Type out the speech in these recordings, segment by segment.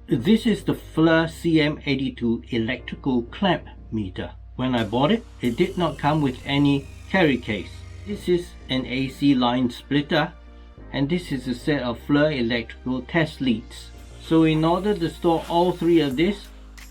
This is the FLIR CM82 electrical clamp meter. When I bought it, it did not come with any carry case. This is an AC line splitter, and this is a set of FLIR electrical test leads. So in order to store all three of this,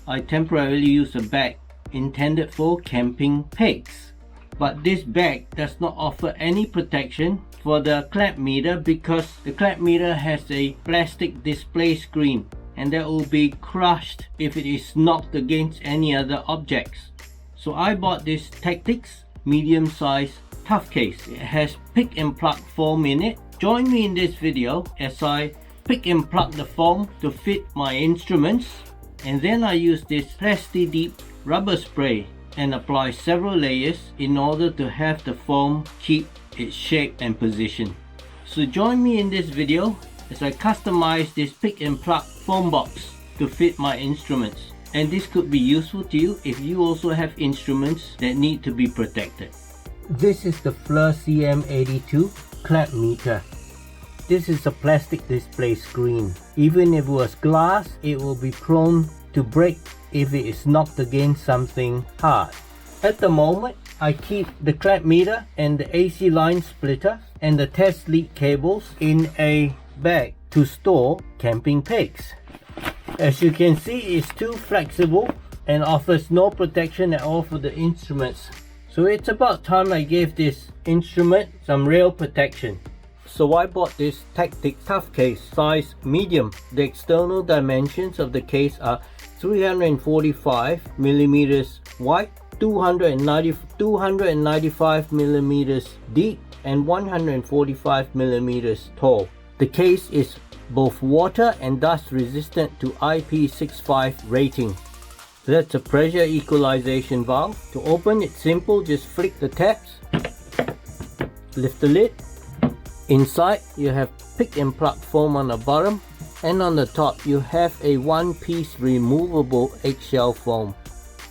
I temporarily use a bag intended for camping pegs. But this bag does not offer any protection for the clamp meter because the clamp meter has a plastic display screen, and that will be crushed if it is knocked against any other objects. So I bought this TACTIX medium-sized tough case. It has pick and plug foam in it. Join me in this video as I pick and plug the foam to fit my instruments, and then I use this PLASTI-DIP rubber spray and apply several layers in order to have the foam keep its shape and position. So join me in this video as I customize this pick and plug foam box to fit my instruments, and this could be useful to you if you also have instruments that need to be protected. This is the FLIR CM82 clamp meter. This is a plastic display screen. Even if it was glass, it will be prone to break if it is knocked against something hard. At the moment, I keep the clamp meter and the AC line splitter and the test lead cables in a bag to store camping pegs. As you can see, it's too flexible and offers no protection at all for the instruments. So it's about time I gave this instrument some real protection. So I bought this TACTIX TOUGH case, size medium. The external dimensions of the case are 345mm wide, 295mm deep, and 145mm tall. The case is both water and dust resistant to IP65 rating. That's a pressure equalization valve. To open, it's simple, just flick the tabs, lift the lid. Inside you have pick and plug foam on the bottom, and on the top you have a one-piece removable eggshell foam.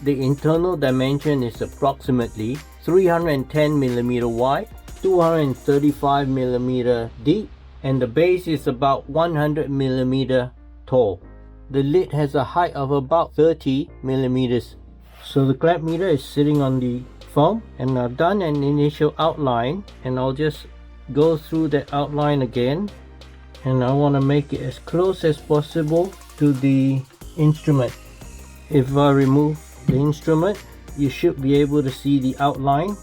The internal dimension is approximately 310mm wide, 235mm deep, and the base is about 100mm tall. The lid has a height of about 30mm. So the clamp meter is sitting on the foam, and I've done an initial outline, and I'll just go through that outline again, and I want to make it as close as possible to the instrument. If I remove the instrument, you should be able to see the outline.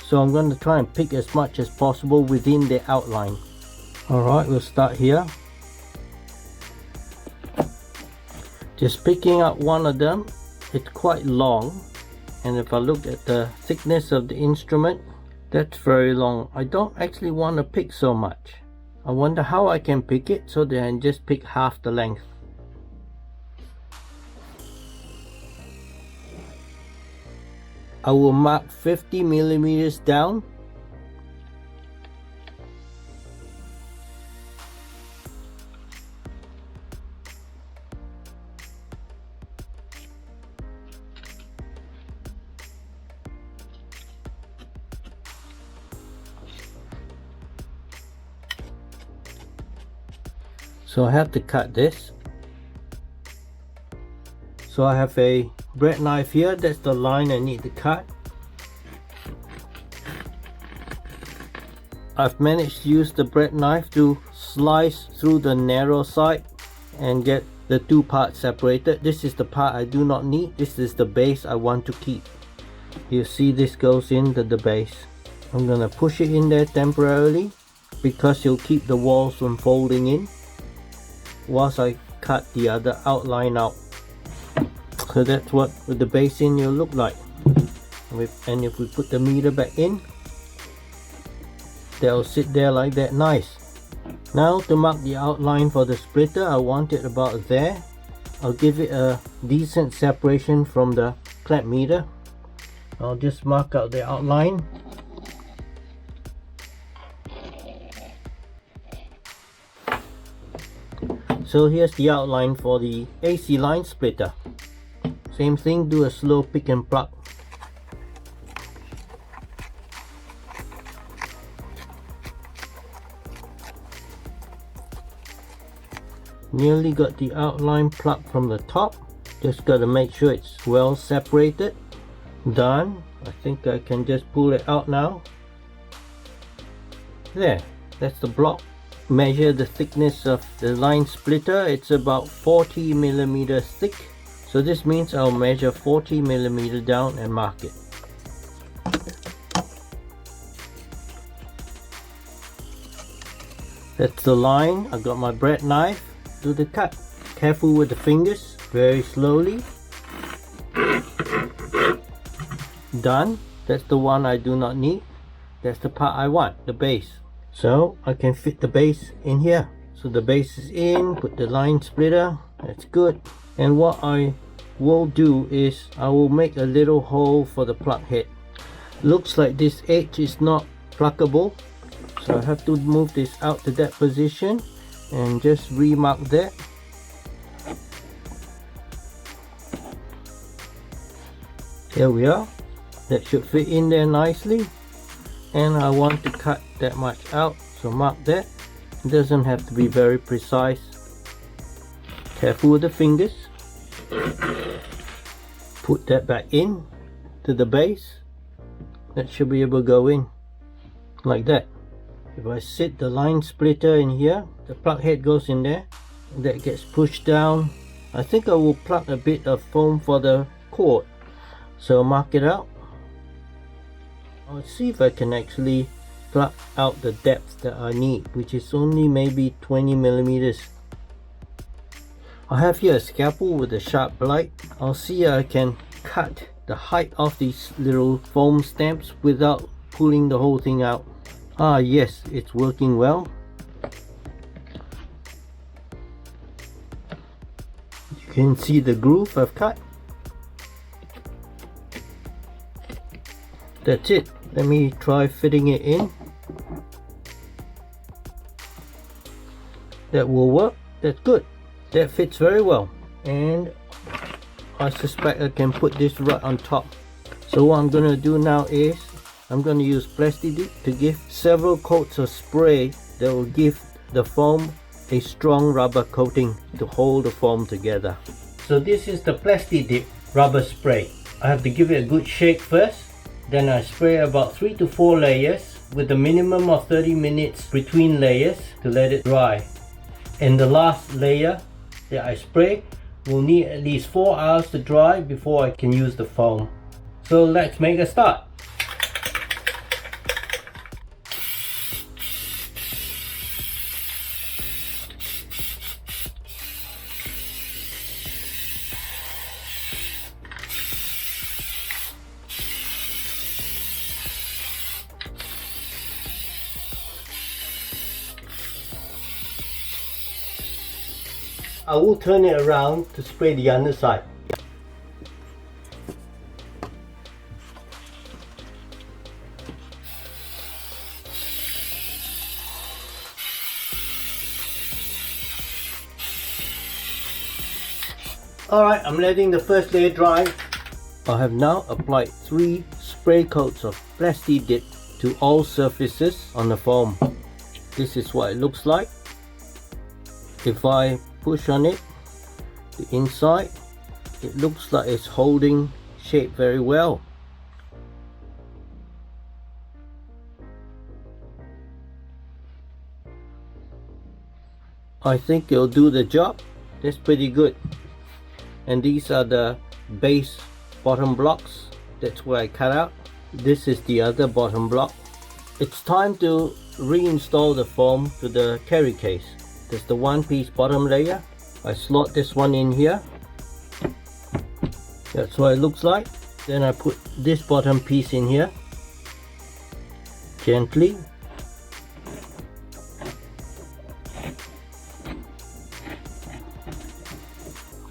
So I'm going to try and pick as much as possible within the outline. Alright, we'll start here. Just picking up one of them. It's quite long, and if I look at the thickness of the instrument, that's very long. I don't actually want to pick so much. I wonder how I can pick it so that I can just pick half the length. I will mark 50mm down. So I have to cut this. So I have a bread knife here. That's the line I need to cut. I've managed to use the bread knife to slice through the narrow side and get the two parts separated. This is the part I do not need. This is the base I want to keep. You see, this goes into the base. I'm gonna push it in there temporarily because you'll keep the walls from folding in whilst I cut the other outline out. So that's what with the base in will look like. And if we put the meter back in, they'll sit there like that, nice. Now to mark the outline for the splitter, I want it about there. I'll give it a decent separation from the clamp meter. I'll just mark out the outline. So here's the outline for the AC line splitter. Same thing, do a slow pick and plug. Nearly got the outline plug from the top. Just got to make sure it's well separated. Done. I think I can just pull it out now. There, that's the block. Measure the thickness of the line splitter. It's about 40 millimeters thick. So this means I'll measure 40 millimeters down and mark it. That's the line. I got my bread knife. Do the cut. Careful with the fingers. Very slowly. Done. That's the one I do not need. That's the part I want, the base. So I can fit the base in here. So the base is in. Put the line splitter. That's good. And what I will do is I will make a little hole for the plug head. Looks like this edge is not pluckable. So I have to move this out to that position and just remark that. There we are. That should fit in there nicely. And I want to cut that much out, so mark that. It doesn't have to be very precise. Careful with the fingers. Put that back in to the base. That should be able to go in like that. If I sit the line splitter in here, the plug head goes in there. That gets pushed down. I think I will plug a bit of foam for the cord. So mark it out. I'll see if I can actually plug out the depth that I need, which is only maybe 20 millimeters. I have here a scalpel with a sharp blade. I'll see if I can cut the height of these little foam stamps without pulling the whole thing out. Ah yes, it's working well. You can see the groove I've cut. That's it. Let me try fitting it in. That will work. That's good. That fits very well. And I suspect I can put this right on top. So what I'm going to do now is I'm going to use PLASTI-DIP to give several coats of spray that will give the foam a strong rubber coating to hold the foam together. So this is the PLASTI-DIP rubber spray. I have to give it a good shake first. Then I spray about 3 to 4 layers with a minimum of 30 minutes between layers to let it dry. And the last layer that I spray will need at least 4 hours to dry before I can use the foam. So let's make a start. I will turn it around to spray the underside. Alright, I'm letting the first layer dry. I have now applied 3 spray coats of PLASTI-DIP to all surfaces on the foam. This is what it looks like. If I push on it, the inside, it looks like it's holding shape very well. I think it'll do the job. That's pretty good. And these are the base bottom blocks. That's what I cut out. This is the other bottom block. It's time to reinstall the foam to the carry case. There's the one-piece bottom layer. I slot this one in here. That's what it looks like. Then I put this bottom piece in here. Gently.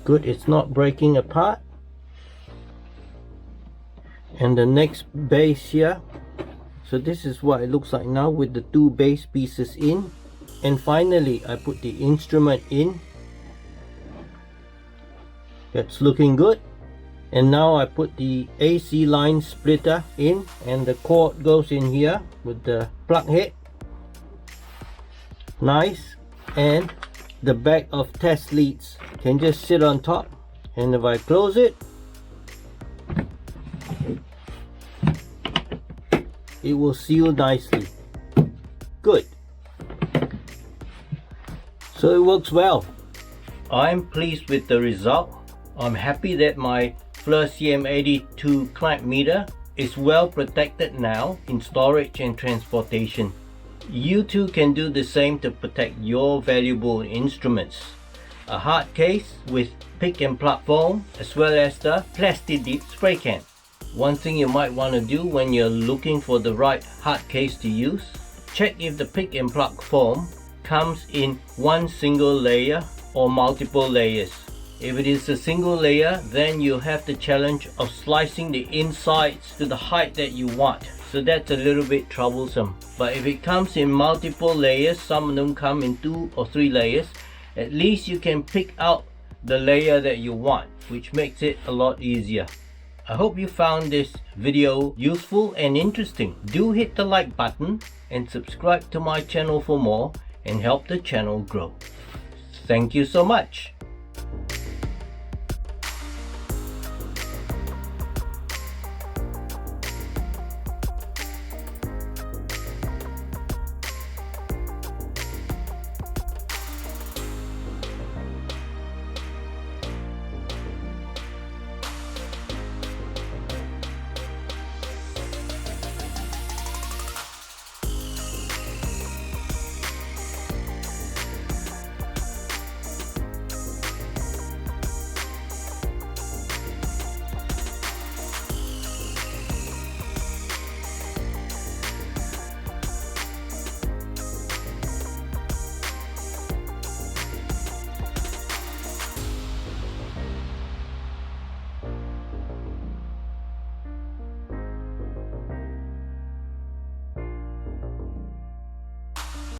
Good, it's not breaking apart. And the next base here. So this is what it looks like now with the 2 base pieces in. And finally, I put the instrument in. That's looking good. And now I put the AC line splitter in, and the cord goes in here with the plug head. Nice. And the bag of test leads can just sit on top, and if I close it, it will seal nicely. Good. So it works well. I'm pleased with the result. I'm happy that my FLIR CM82 clamp meter is well protected now in storage and transportation. You too can do the same to protect your valuable instruments. A hard case with pick and pluck foam, as well as the PLASTI-DIP spray can. One thing you might want to do when you're looking for the right hard case to use, check if the pick and pluck foam comes in one single layer or multiple layers. If it is a single layer, then you'll have the challenge of slicing the insides to the height that you want. So that's a little bit troublesome. But if it comes in multiple layers, some of them come in 2 or 3 layers, at least you can pick out the layer that you want, which makes it a lot easier. I hope you found this video useful and interesting. Do hit the like button and subscribe to my channel for more and help the channel grow. Thank you so much.